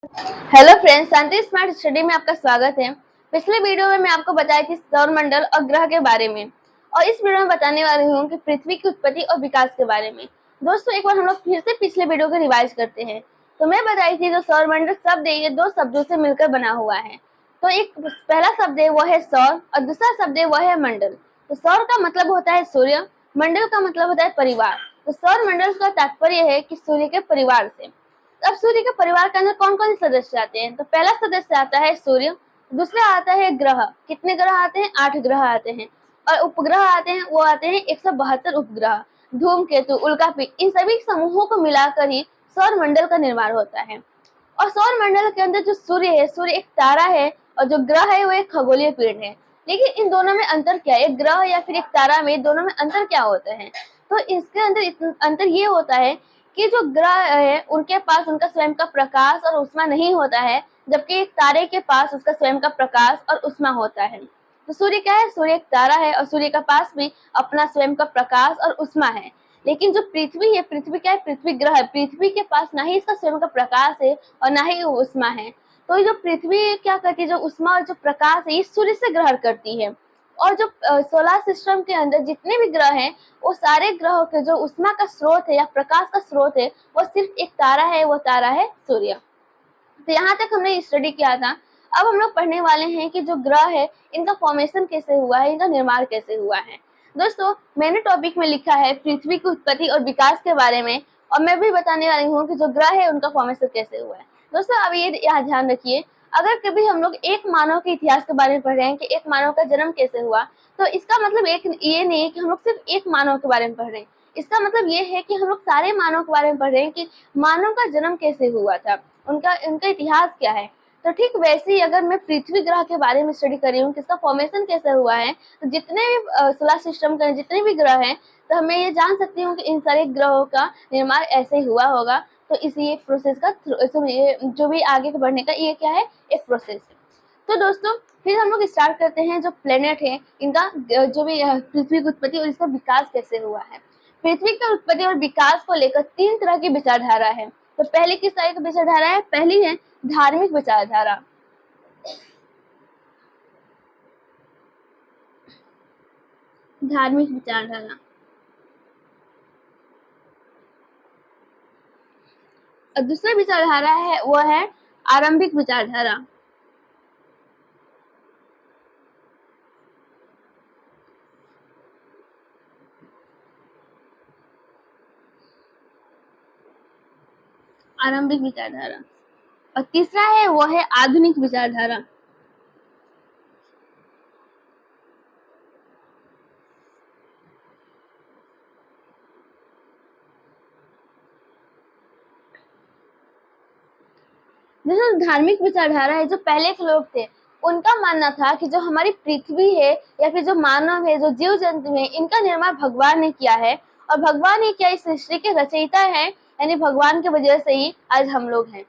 Hello friends, शांति smart study में आपका स्वागत है। पिछले वीडियो में मैं आपको बताई थी सौरमंडल और ग्रह के बारे में, और इस वीडियो में बताने वाली हूँ कि पृथ्वी की उत्पत्ति और विकास के बारे में। दोस्तों, एक बार हम लोग फिर से पिछले वीडियो को रिवाइज करते हैं। तो मैं बताई थी जो सौरमंडल शब्द है ये दो शब्दों से मिलकर बना हुआ है। तो एक पहला शब्द है वो है सौर और दूसरा शब्द है वो है मंडल। तो सौर का मतलब होता है सूर्य, मंडल का मतलब होता है परिवार। तो सौरमंडल का तात्पर्य है कि सूर्य के परिवार से। अब सूर्य के परिवार के अंदर कौन कौन से सदस्य आते हैं? तो पहला सदस्य आता है सूर्य, दूसरा आता है ग्रह। कितने ग्रह आते हैं? 8 ग्रह आते हैं। और उपग्रह आते हैं, वो आते हैं 172 उपग्रह, धूमकेतु, उल्कापिंड, इन सभी समूहों को मिलाकर ही सौर मंडल का निर्माण होता है। और सौर मंडल के अंदर जो सूर्य है, सूर्य एक तारा है, और जो ग्रह है वो एक खगोलीय पिंड है। लेकिन इन दोनों में अंतर क्या है? एक ग्रह या फिर एक तारा में दोनों में अंतर क्या होता है? तो इसके अंदर अंतर ये होता है कि जो ग्रह है उनके पास उनका स्वयं का प्रकाश और ऊष्मा नहीं होता है, जबकि एक तारे के पास उसका स्वयं का प्रकाश और ऊष्मा होता है। तो सूर्य क्या है? सूर्य एक तारा है और सूर्य के पास भी अपना स्वयं का प्रकाश और ऊष्मा है। लेकिन जो पृथ्वी है, पृथ्वी क्या है? पृथ्वी ग्रह है। पृथ्वी के पास ना ही इसका स्वयं का प्रकाश है और ना ही ऊष्मा है। तो जो पृथ्वी क्या करती है, जो ऊष्मा और जो प्रकाश है, ये सूर्य से ग्रहण करती है। और जो सोलर सिस्टम के अंदर जितने भी ग्रह हैं, वो सारे ग्रहों के जो ऊष्मा का स्रोत है या प्रकाश का स्रोत है, वो सिर्फ एक तारा है, वो तारा है सूर्य। तो यहाँ तक हमने स्टडी किया था। अब हम लोग पढ़ने वाले हैं कि जो ग्रह है इनका फॉर्मेशन कैसे हुआ है, इनका निर्माण कैसे हुआ है। दोस्तों, मैंने टॉपिक में लिखा है पृथ्वी की उत्पत्ति और विकास के बारे में, और मैं भी बताने वाली हूँ कि जो ग्रह है उनका फॉर्मेशन कैसे हुआ है। दोस्तों, अब ये यहाँ ध्यान रखिए, अगर कभी हम लोग एक मानव के इतिहास के बारे में पढ़ रहे हैं कि एक मानव का जन्म कैसे हुआ, तो इसका मतलब एक ये नहीं है कि हम लोग सिर्फ एक मानव के बारे में पढ़ रहे हैं। इसका मतलब ये है कि हम लोग सारे मानव के बारे में पढ़ रहे हैं कि मानव का जन्म कैसे हुआ था, उनका उनका इतिहास क्या है। तो ठीक वैसे ही अगर मैं पृथ्वी ग्रह के बारे में स्टडी कर रही हूँ कि इसका फॉर्मेशन कैसे हुआ है, तो जितने भी सोलर सिस्टम के जितने भी ग्रह हैं, तो मैं ये जान सकती हूँ कि इन सारे ग्रहों का निर्माण ऐसे ही हुआ होगा। तो इसी एक प्रोसेस का ये जो भी आगे बढ़ने का ये क्या है, एक प्रोसेस है। तो दोस्तों, फिर हम लोग स्टार्ट करते हैं जो प्लेनेट है इनका जो भी पृथ्वी की उत्पत्ति और इसका विकास कैसे हुआ है। पृथ्वी की उत्पत्ति और विकास को लेकर 3 तरह की विचारधारा है। तो पहले किस तरह की विचारधारा है? पहली है धार्मिक विचारधारा। धार्मिक विचारधारा। और दूसरा विचारधारा है वो है आरंभिक विचारधारा। आरंभिक विचारधारा। और तीसरा है वो है आधुनिक विचारधारा। जैसे धार्मिक विचारधारा है, जो पहले के लोग थे उनका मानना था कि जो हमारी पृथ्वी है या फिर जो मानव है, जो जीव जंतु है, इनका निर्माण भगवान ने किया है, और भगवान ही क्या इस सृष्टि के रचयिता है, यानी भगवान की वजह से ही आज हम लोग हैं।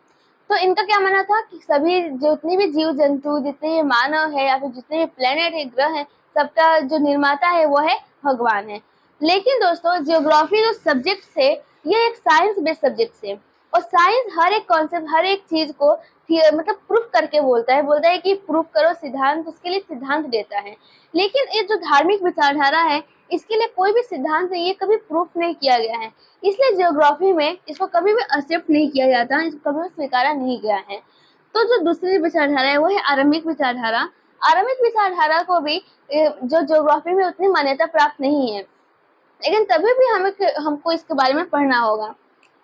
तो इनका क्या मानना था कि सभी जितने भी जीव जंतु, जितने भी मानव है या फिर जितने भी प्लेनेट है, ग्रह है, सबका जो निर्माता है वो है भगवान है। लेकिन दोस्तों, जियोग्राफी जो सब्जेक्ट है ये एक साइंस बेस्ड सब्जेक्ट है, और साइंस हर एक कॉन्सेप्ट, हर एक चीज को मतलब प्रूफ करके बोलता है कि प्रूफ करो सिद्धांत, उसके लिए सिद्धांत देता है। लेकिन ये जो धार्मिक विचारधारा है, इसके लिए कोई भी सिद्धांत नहीं, ये कभी प्रूफ नहीं किया गया है, इसलिए जियोग्राफी में इसको कभी भी एक्सेप्ट नहीं किया जाता, इसको कभी भी स्वीकारा नहीं गया है। तो जो दूसरी विचारधारा है वो है आरंभिक विचारधारा। आरंभिक विचारधारा को भी जो जियोग्राफी में उतनी मान्यता प्राप्त नहीं है, लेकिन तभी भी हमको इसके बारे में पढ़ना होगा।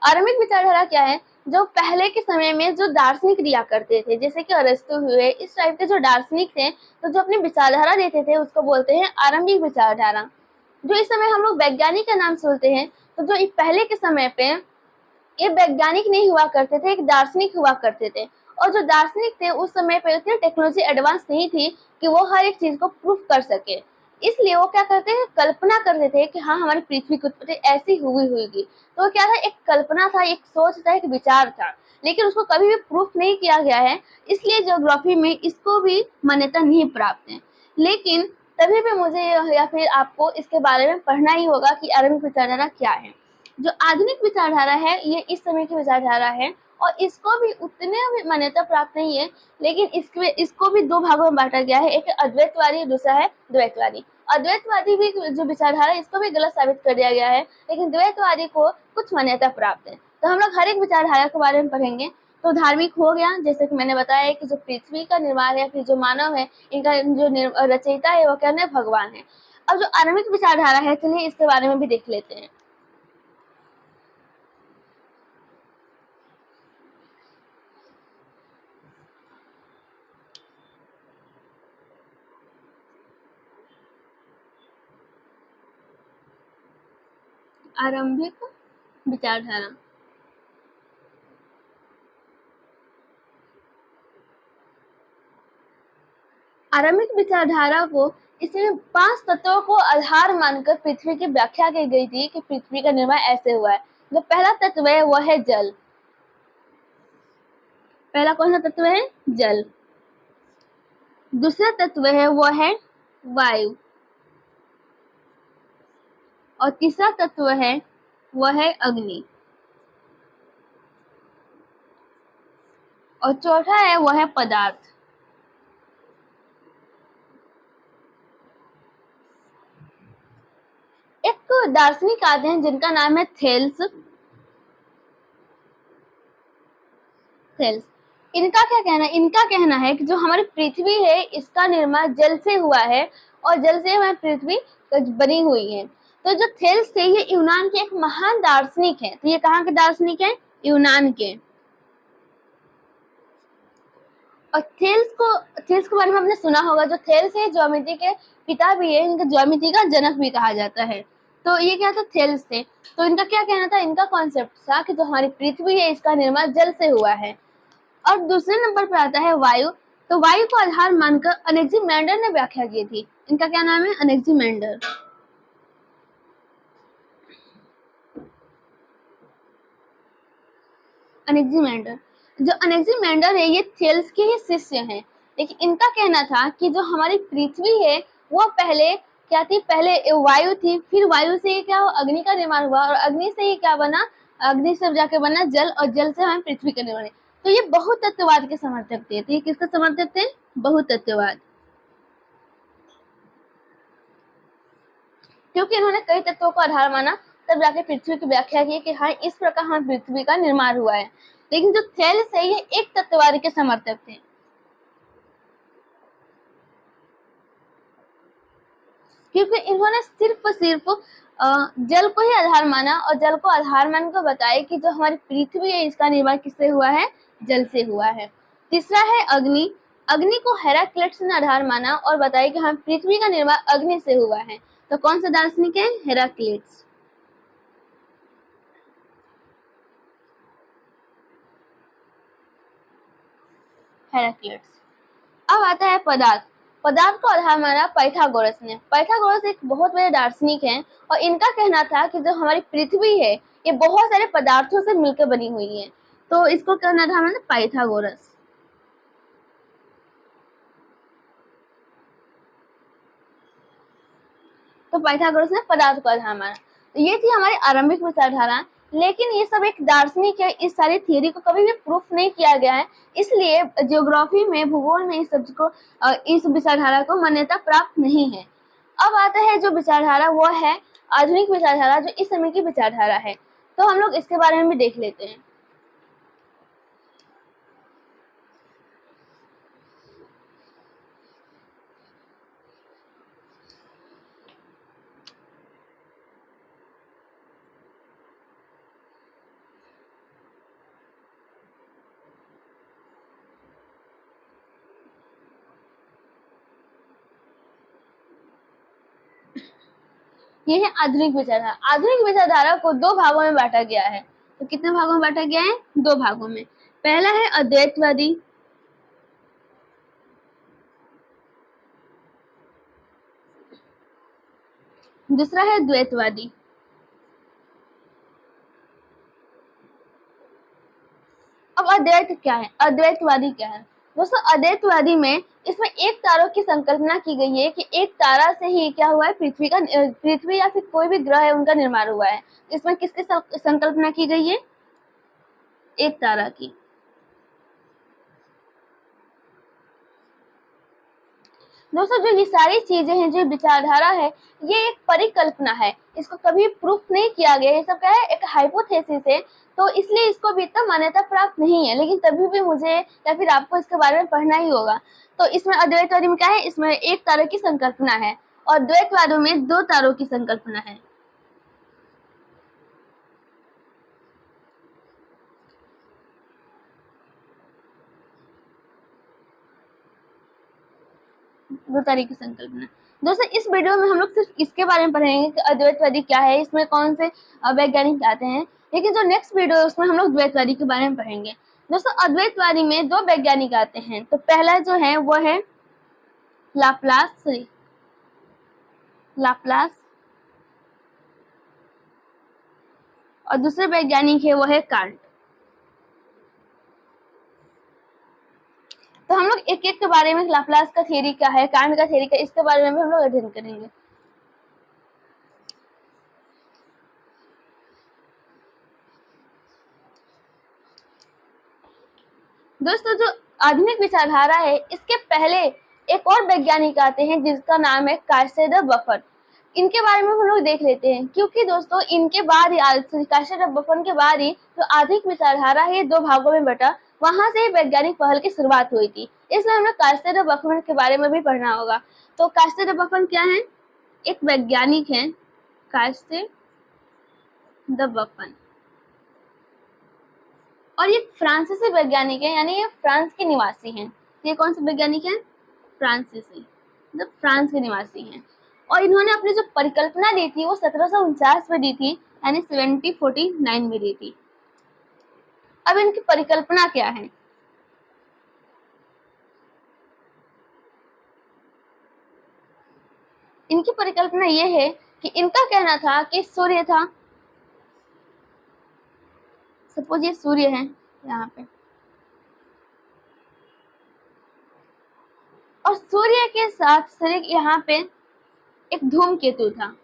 आरंभिक विचारधारा क्या है? जो पहले के समय में जो दार्शनिक रिया करते थे, जैसे कि अरस्तु हुए, इस टाइप के जो दार्शनिक थे, तो जो अपनी विचारधारा देते थे उसको बोलते हैं आरंभिक विचारधारा। जो इस समय हम लोग वैज्ञानिक का नाम सुनते हैं, तो जो पहले के समय पे ये वैज्ञानिक नहीं हुआ करते थे, एक दार्शनिक हुआ करते थे। और जो दार्शनिक थे उस समय पे उतनी टेक्नोलॉजी एडवांस नहीं थी कि वो हर एक चीज को प्रूफ कर सके, इसलिए वो क्या करते हैं, कल्पना करते थे कि हाँ हमारी पृथ्वी की उत्पत्ति ऐसी हुई होगी। तो क्या था, एक कल्पना था, एक सोच था, एक विचार था, लेकिन उसको कभी भी प्रूफ नहीं किया गया है, इसलिए ज्योग्राफी में इसको भी मान्यता नहीं प्राप्त है। लेकिन तभी भी मुझे या फिर आपको इसके बारे में पढ़ना ही होगा कि आरंभिक विचारधारा क्या है। जो आधुनिक विचारधारा है ये इस समय की विचारधारा है, और इसको भी उतने भी मान्यता प्राप्त नहीं है, लेकिन इसको भी दो भागों में बांटा गया है, एक अद्वैतवादी, दूसरा है द्वैतवादी। अद्वैतवादी भी जो विचारधारा है इसको भी गलत साबित कर दिया गया है, लेकिन द्वैतवादी को कुछ मान्यता प्राप्त है। तो हम लोग हर एक विचारधारा के बारे में पढ़ेंगे। तो धार्मिक हो गया, जैसे कि मैंने बताया कि जो पृथ्वी का निर्माण है, फिर जो मानव है, इनका जो रचयिता है वो क्या है, भगवान है। अब जो आरंभिक विचारधारा है, चलिए इसके बारे में भी देख लेते हैं। आरंभिक विचारधारा, आरंभिक विचारधारा को इसमें 5 तत्वों को आधार मानकर पृथ्वी की व्याख्या की गई थी कि पृथ्वी का निर्माण ऐसे हुआ है। जो पहला तत्व है वह है जल। पहला कौन सा तत्व है? जल। दूसरा तत्व है वह है वायु, और तीसरा तत्व है वह है अग्नि, और चौथा है वह है पदार्थ। एक दार्शनिक आते हैं जिनका नाम है थेल्स। इनका क्या कहना है? इनका कहना है कि जो हमारी पृथ्वी है इसका निर्माण जल से हुआ है, और जल से हमारी पृथ्वी बनी हुई है। तो जो थेल्स थे ये यूनान के एक महान दार्शनिक है। तो ये कहाँ के दार्शनिक है? यूनान के। और थेल्स के बारे में आपने सुना होगा। जो थेल्स है ज्योमेट्री के पिता भी है, इनका ज्योमेट्री का जनक भी कहा जाता है। तो ये क्या था? थेल्स थे। तो इनका क्या कहना था? इनका कॉन्सेप्ट था कि जो हमारी पृथ्वी है इसका निर्माण जल से हुआ है। और दूसरे नंबर पर आता है वायु। तो वायु को आधार मानकर अनेक्सिमेंडर ने व्याख्या की थी। इनका क्या नाम है? अनेक्सिमेंडर। अनेक्सिमेंडर, जो अनेक्सिमेंडर है ये थेल्स के ही शिष्य हैं। लेकिन इनका कहना था कि जो हमारी पृथ्वी है वो पहले क्या थी? पहले वायु थी, फिर वायु से क्या हुआ? अग्नि का निर्माण हुआ, और अग्नि से ही क्या बना? अग्नि से जाके बना जल, और जल से हमें पृथ्वी का निर्माण। तो ये बहुतत्ववाद के समर्थक थे। तो ये किसका समर्थक थे? बहुतत्ववाद। क्योंकि इन्होंने कई तत्वों को आधार माना, तब जाके पृथ्वी की व्याख्या की कि हाँ इस प्रकार हमारी पृथ्वी का निर्माण हुआ है। लेकिन जो थेल्स है ये एक तत्ववाद के समर्थक थे, क्योंकि इन्होंने सिर्फ जल को ही आधार माना, और जल को आधार मान कर बताया कि जो हमारी पृथ्वी है इसका निर्माण किससे हुआ है? जल से हुआ है। तीसरा है अग्नि। अग्नि को हेराक्लिटस ने आधार माना और बताया कि हाँ पृथ्वी का निर्माण अग्नि से हुआ है। तो कौन सा दार्शनिक है? हेराक्लिटस। हेराक्लिटस। अब आता है पदार्थ। पदार्थ को आधार माना पाइथागोरस ने। पाइथागोरस एक बहुत बड़े दार्शनिक हैं, और इनका कहना था कि जो हमारी पृथ्वी है ये बहुत सारे पदार्थों से मिलकर बनी हुई है। तो इसको कहना था मैंने पाइथागोरस। तो पाइथागोरस ने पदार्थ को आधार माना। तो ये थी हमारी आरंभिक विचारधारा। लेकिन ये सब एक दार्शनिक है, इस सारी थियोरी को कभी भी प्रूफ नहीं किया गया है, इसलिए ज्योग्राफी में, भूगोल में इस सब को, इस विचारधारा को मान्यता प्राप्त नहीं है। अब आता है जो विचारधारा वो है आधुनिक विचारधारा, जो इस समय की विचारधारा है। तो हम लोग इसके बारे में भी देख लेते हैं। ये है आधुनिक विचारधारा। आधुनिक विचारधारा को दो भागों में बांटा गया है। तो कितने भागों में बांटा गया है? दो भागों में। पहला है अद्वैतवादी, दूसरा है द्वैतवादी। अब अद्वैत क्या है? अद्वैतवादी क्या है? दोस्तों अद्वैतवादी में इसमें एक तारों की संकल्पना की गई है कि एक तारा से ही क्या हुआ है? पृथ्वी या फिर कोई भी ग्रह है उनका निर्माण हुआ है। इसमें किसकी संकल्पना की गई है? एक तारा की। दोस्तों जो ये सारी चीजें हैं, जो विचारधारा है, ये एक परिकल्पना है, इसको कभी प्रूफ नहीं किया गया, ये सब क्या है, एक हाइपोथेसिस है, तो इसलिए इसको अभी इतना मान्यता प्राप्त नहीं है, लेकिन तभी भी मुझे या फिर आपको इसके बारे में पढ़ना ही होगा। तो इसमें अद्वैतवादी में क्या है, इसमें एक तारे की संकल्पना है और द्वैतवादों में दो तारों की संकल्पना है। दो तारे की संकल्पना। दोस्तों इस वीडियो में हम लोग सिर्फ इसके बारे में पढ़ेंगे कि अद्वैतवादी क्या है, इसमें कौन से वैज्ञानिक आते हैं, लेकिन जो नेक्स्ट वीडियो है उसमें हम लोग द्वैतवादी के बारे में पढ़ेंगे। दोस्तों अद्वैतवादी में दो वैज्ञानिक आते हैं, तो पहला जो है वो है लाप्लास और दूसरे वैज्ञानिक है वो है कांट। तो हम लोग एक एक के बारे में, लाप्लास का थ्योरी क्या है, कांट का थ्योरी क्या है, इसके बारे में भी हम लोग अध्ययन करेंगे। दोस्तों जो आधुनिक विचारधारा है, इसके पहले एक और वैज्ञानिक आते हैं जिसका नाम है कार्से द बफर। इनके बारे में हम लोग देख लेते हैं, क्योंकि दोस्तों इनके बाद ही, कार्से द बफर के बाद ही जो आधुनिक विचारधारा है दो भागों में बटा, वहां से वैज्ञानिक पहल की शुरुआत हुई थी, इसलिए हमें कार्से द बफर के बारे में भी पढ़ना होगा। तो कार्से द बफर क्या है, एक वैज्ञानिक है कार्से द बफर, और ये फ्रांसीसी वैज्ञानिक है, यानी ये फ्रांस के निवासी हैं। ये कौन से वैज्ञानिक हैं, फ्रांसीसी, मतलब फ्रांस के निवासी हैं। और इन्होंने अपनी जो परिकल्पना दी थी वो 1749 में दी थी, यानी 1749 में दी थी। अब इनकी परिकल्पना क्या है, इनकी परिकल्पना ये है कि इनका कहना था कि सूर्य था, सपोज ये सूर्य है यहाँ पे, और सूर्य के साथ सूर्य यहाँ पे एक धूमकेतु था।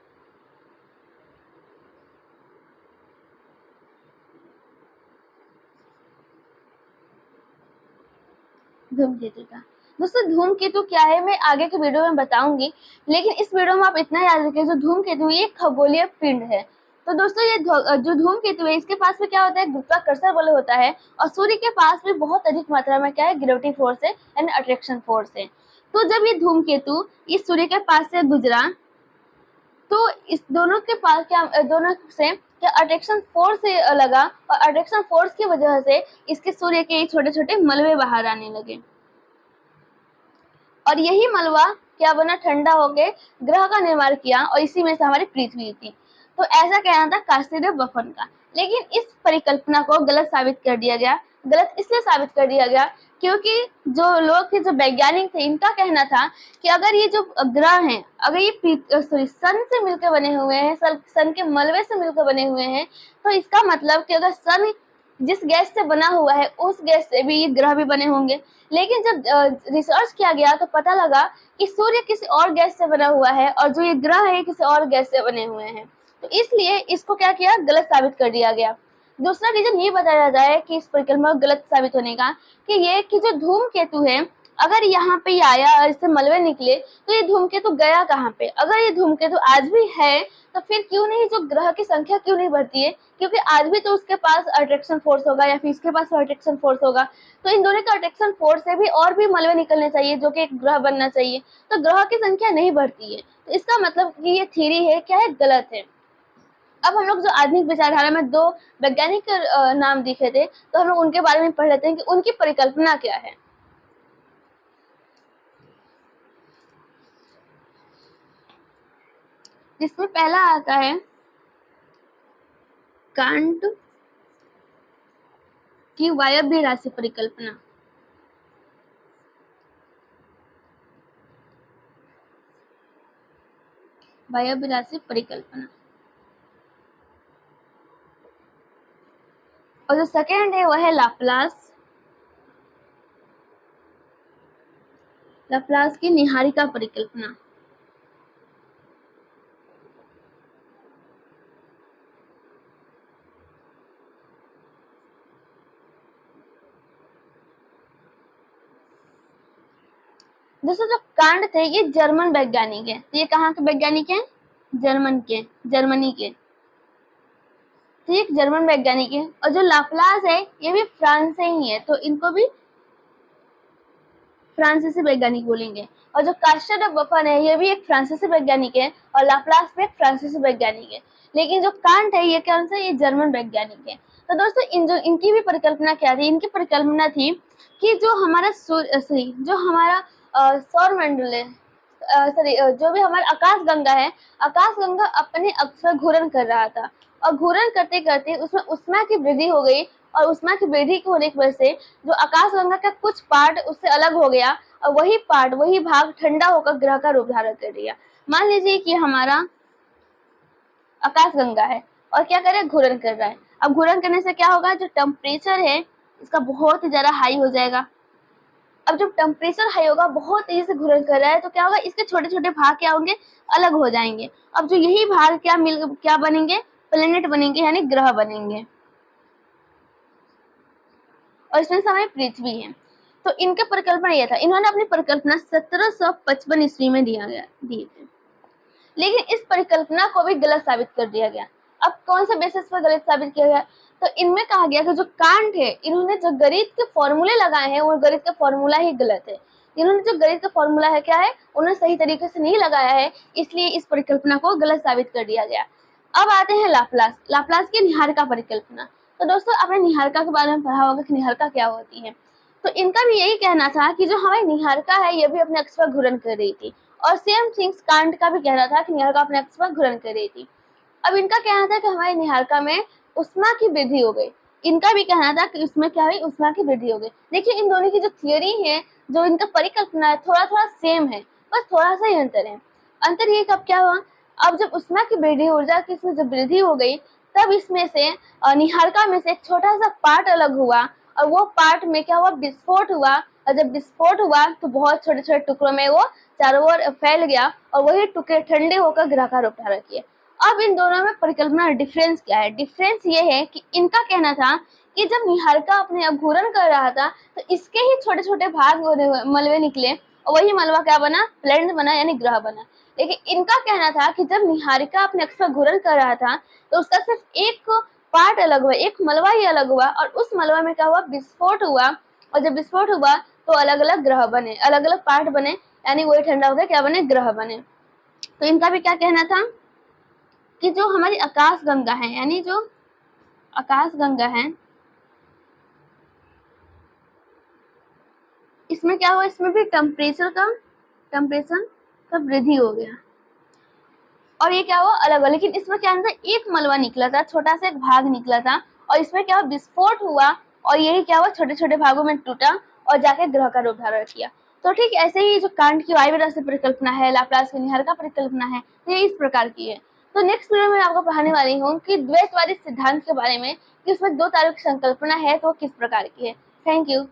धूमकेतु का, दोस्तों धूमकेतु क्या है मैं आगे के वीडियो में बताऊंगी, लेकिन इस वीडियो में आप इतना याद रखिए, जो धूमकेतु ये खगोलीय पिंड है। तो दोस्तों ये जो धूमकेतु है, इसके पास में क्या होता है, गुरुत्वाकर्षण बल होता है, और सूर्य के पास में बहुत अधिक मात्रा में क्या है, ग्रेविटी फोर्स है, यानी अट्रैक्शन फोर्स है। तो जब ये धूमकेतु इस सूर्य के पास से गुजरा, तो इस दोनों के पास क्या, दोनों से क्या अट्रैक्शन फोर्स से लगा, और अट्रैक्शन फोर्स की वजह से इसके सूर्य के छोटे छोटे मलबे बाहर आने लगे, और यही मलबा क्या बना, ठंडा होके ग्रह का निर्माण किया, और इसी में से हमारी पृथ्वी थी। तो ऐसा कहना था कार्से द बफर का, लेकिन इस परिकल्पना को गलत साबित कर दिया गया। गलत इसलिए साबित कर दिया गया क्योंकि जो लोग थे, जो वैज्ञानिक थे, इनका कहना था कि अगर ये जो ग्रह हैं, अगर ये सन से मिलकर बने हुए हैं, सन के मलबे से मिलकर बने हुए हैं, तो इसका मतलब कि अगर सन जिस गैस से बना हुआ है उस गैस से भी ये ग्रह भी बने होंगे। लेकिन जब रिसर्च किया गया तो पता लगा कि सूर्य किसी और गैस से बना हुआ है, और जो ये ग्रह है किसी और गैस से बने हुए हैं, तो इसलिए इसको क्या किया, गलत साबित कर दिया गया। दूसरा रीजन ये बताया जाता है कि इस परिकल्पना गलत साबित होने का, कि ये कि जो धूमकेतु है, अगर यहाँ पे ये आया और इससे मलबे निकले, तो ये धूमकेतु गया कहाँ पे, अगर ये धूमकेतु आज भी है तो फिर क्यों नहीं जो ग्रह की संख्या क्यों नहीं बढ़ती है, क्योंकि आज भी तो उसके पास अट्रैक्शन फोर्स होगा, या फिर इसके पास अट्रैक्शन फोर्स होगा, तो इन दोनों का अट्रैक्शन फोर्स से भी और भी मलबे निकलने चाहिए, जो कि एक ग्रह बनना चाहिए, तो ग्रह की संख्या नहीं बढ़ती है। तो इसका मतलब कि ये थ्योरी है क्या है, गलत है। अब हम लोग जो आधुनिक विचारधारा में दो वैज्ञानिक नाम दिखे थे, तो हम लोग उनके बारे में पढ़ लेते हैं कि उनकी परिकल्पना क्या है। जिसमें पहला आता है कांट की वायव्य राशि परिकल्पना। वायव्य राशि परिकल्पना, और जो सेकेंड है वह है लाप्लास, लाप्लास की निहारिका परिकल्पना। दोस्तों जो कांट थे ये जर्मन वैज्ञानिक है। तो ये कहाँ के वैज्ञानिक हैं? जर्मनी के। तो ये एक जर्मन वैज्ञानिक है। और जो लाप्लास है ये भी फ्रांस से ही है, तो इनको भी फ्रांसीसी वैज्ञानिक बोलेंगे। और जो कास्टर ड बफन है ये भी एक फ्रांसीसी वैज्ञानिक है और लाप्लास भी एक फ्रांसीसी वैज्ञानिक है। लेकिन जो कांट है ये कौन सा? ये जर्मन वैज्ञानिक है। तो दोस्तों इनकी भी परिकल्पना क्या थी? इनकी परिकल्पना थी कि जो हमारा जो हमारा सौर मंडल है, जो भी हमारा आकाश गंगा है, आकाश गंगा अपने अक्ष पर घूर्णन कर रहा था और घूर्णन करते करते उसमें ऊष्मा की वृद्धि हो गई और ऊष्मा की वृद्धि होने की वजह से जो आकाश गंगा का कुछ पार्ट उससे अलग हो गया और वही भाग ठंडा होकर ग्रह का रूप धारण कर लिया। मान लीजिए कि हमारा आकाश गंगा है और क्या करे? घूर्णन कर रहा है। अब घूर्णन करने से क्या होगा? जो टेम्परेचर है इसका बहुत ही ज्यादा हाई हो जाएगा। अब जब टेम्परेचर हाई होगा, बहुत तेजी से घूर्णन कर रहा है, तो क्या होगा? इसके छोटे छोटे भाग क्या होंगे? अलग हो जाएंगे। अब जो यही भाग क्या बनेंगे? प्लेनेट बनेंगे, यानी ग्रह बनेंगे। और इसमें से हमारी पृथ्वी है। तो इनका परिकल्पना यह था, इन्होंने अपनी परिकल्पना 1755 ईस्वी में दिए थे। लेकिन इस परिकल्पना को भी गलत साबित कर दिया गया। अब कौन से बेसिस पर गलत साबित किया गया? तो इनमें कहा गया कि जो कांट है इन्होंने जो गणित के फॉर्मूले लगाए हैं वो गणित का फॉर्मूला ही गलत है। इन्होंने जो गणित का फॉर्मूला है क्या है, उन्होंने सही तरीके से नहीं लगाया है, इसलिए इस परिकल्पना को गलत साबित कर दिया गया। अब आते हैं लाप्लास की निहारिका परिकल्पना। तो दोस्तों आपने निहारिका के बारे में पढ़ा होगा कि निहारिका क्या होती है। तो इनका भी यही कहना था कि जो हमारी निहारिका है ये भी अपने अक्ष पर घूर्णन कर रही थी और सेम थिंग्स कांट का भी कहना था कि निहारिका अपने अक्ष पर घूर्णन कर रही थी। अब इनका कहना था कि हमारी निहारिका में ऊष्मा की वृद्धि हो गई। इनका भी कहना था कि उसमें क्या हुई? ऊष्मा की वृद्धि हो गई। देखिए इन दोनों की जो थियोरी है, जो इनका परिकल्पना है, थोड़ा थोड़ा सेम है, बस थोड़ा सा ही अंतर है। अंतर ये कब क्या हुआ? अब जब ऊष्मा की वृद्धि, ऊर्जा की इसमें जब वृद्धि हो गई, तब इसमें से निहारिका में से एक छोटा सा पार्ट अलग हुआ और वो पार्ट में क्या हुआ? विस्फोट हुआ। और जब विस्फोट हुआ तो बहुत छोटे छोटे टुकड़ों में वो चारों ओर फैल गया और वही टुकड़े ठंडे होकर ग्रह का रूप धारण किए। अब इन दोनों में परिकल्पना डिफरेंस क्या है? डिफरेंस ये है कि इनका कहना था कि जब निहारिका अपने अब घूर्णन कर रहा था तो इसके ही छोटे छोटे भाग मलबे निकले और वही मलबा क्या बना? प्लैनेट बना, यानी ग्रह बना। लेकिन इनका कहना था कि जब निहारिका अपने अक्ष पर घूर्णन कर रहा था तो उसका सिर्फ एक पार्ट अलग हुआ, एक मलबा ही अलग हुआ और उस मलबा में क्या हुआ? विस्फोट हुआ। और जब विस्फोट हुआ तो अलग अलग ग्रह बने, अलग अलग पार्ट बने, यानी वही ठंडा हो गया, क्या बने? ग्रह बने। तो इनका भी क्या कहना था कि जो हमारी आकाश गंगा है, यानी जो आकाश गंगा है, इसमें क्या हुआ? इसमें भी टेम्परेचर का वृद्धि हो गया और ये क्या हुआ? अलग हुआ। लेकिन इसमें क्या था? एक मलबा निकला था, छोटा सा एक भाग निकला था और इसमें क्या हुआ? विस्फोट हुआ और यही क्या हुआ? छोटे छोटे भागों में टूटा और जाके ग्रह का रूप धारण किया। तो ठीक ऐसे ही जो कांट की वायवीय से परिकल्पना है, लाप्लास की निहारिका परिकल्पना है, तो ये इस प्रकार की है। तो नेक्स्ट वीडियो में आपको पढ़ाने वाली हूँ कि द्वैतवादी सिद्धांत के बारे में, कि उसमें दो तारों की संकल्पना है तो किस प्रकार की है। Thank you.